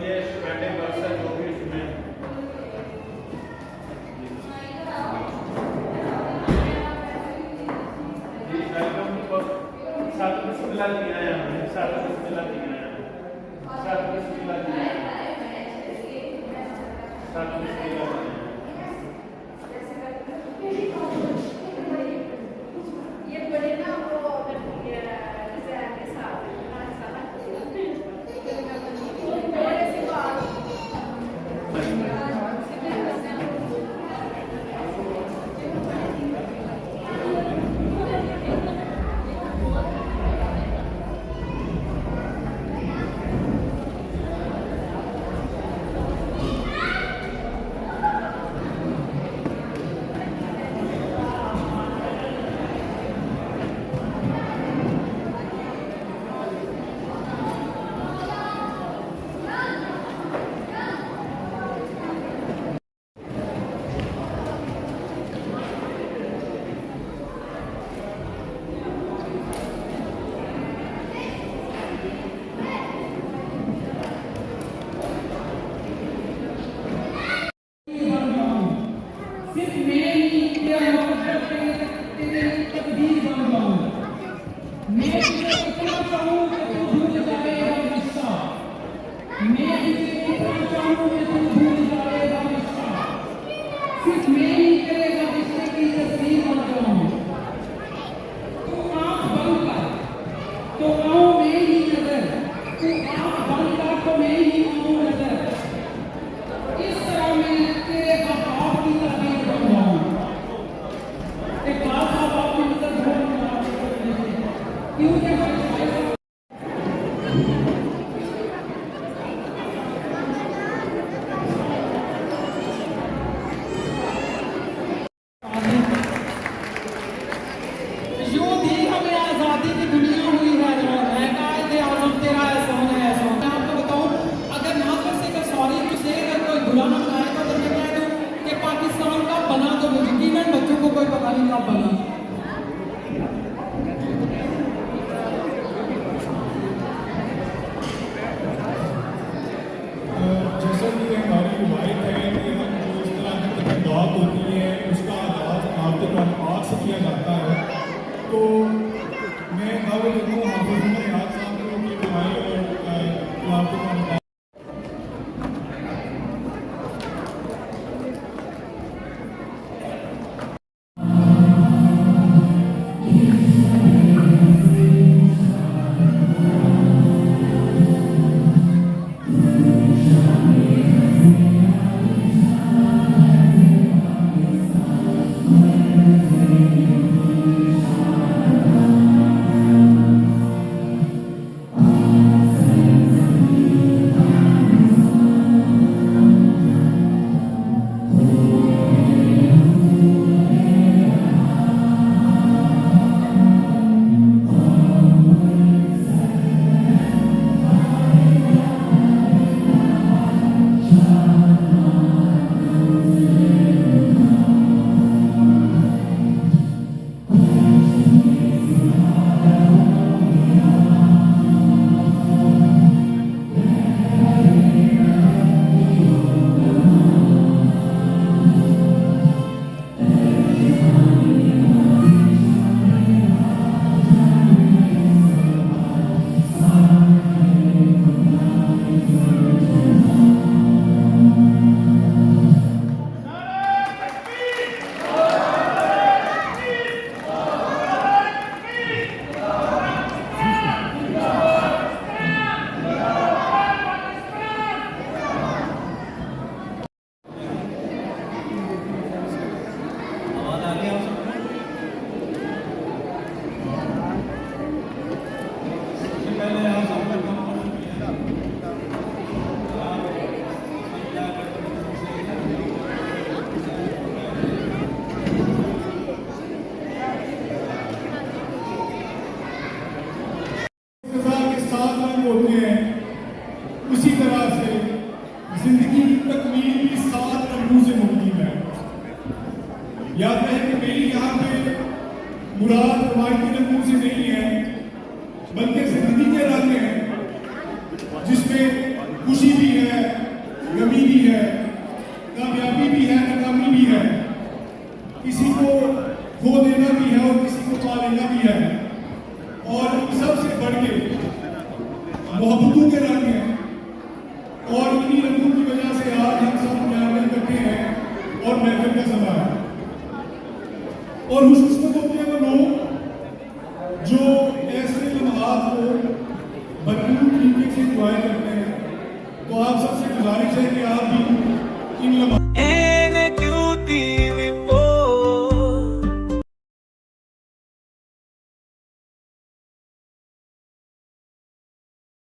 ये student work है जो भी इसमें सात बिस्मिल्लाह लिया है हमने, सात बिस्मिल्लाह लिया है, सात बिस्मिल्लाह लिया है, सात बिस्मिल्लाह लिया है। किया जाता है तो मैं हाफिज़ याद साहब की दुआएं और आपको होते हैं उसी तरह से जिंदगी की तकमील भी 7 रंगों से मुमकिन है। याद रहे कि मेरी यहाँ पे मुराद रवायती रंगों से नहीं है बल्कि जिंदगी के रंग हैं जिसमें खुशी भी है, और सबसे बढ़ के मोहब्बतों के रंग हैं और इन्हीं रंगों की वजह से आज हम सब यहाँ मिल बैठे हैं और महफिल का समा है। और खुशकिस्मत होते हैं वो लोग जो ऐसे लम्हात को भरपूर तरीके से इंजॉय करते हैं। तो आप सबसे गुजारिश है कि आप भी इन लम्हात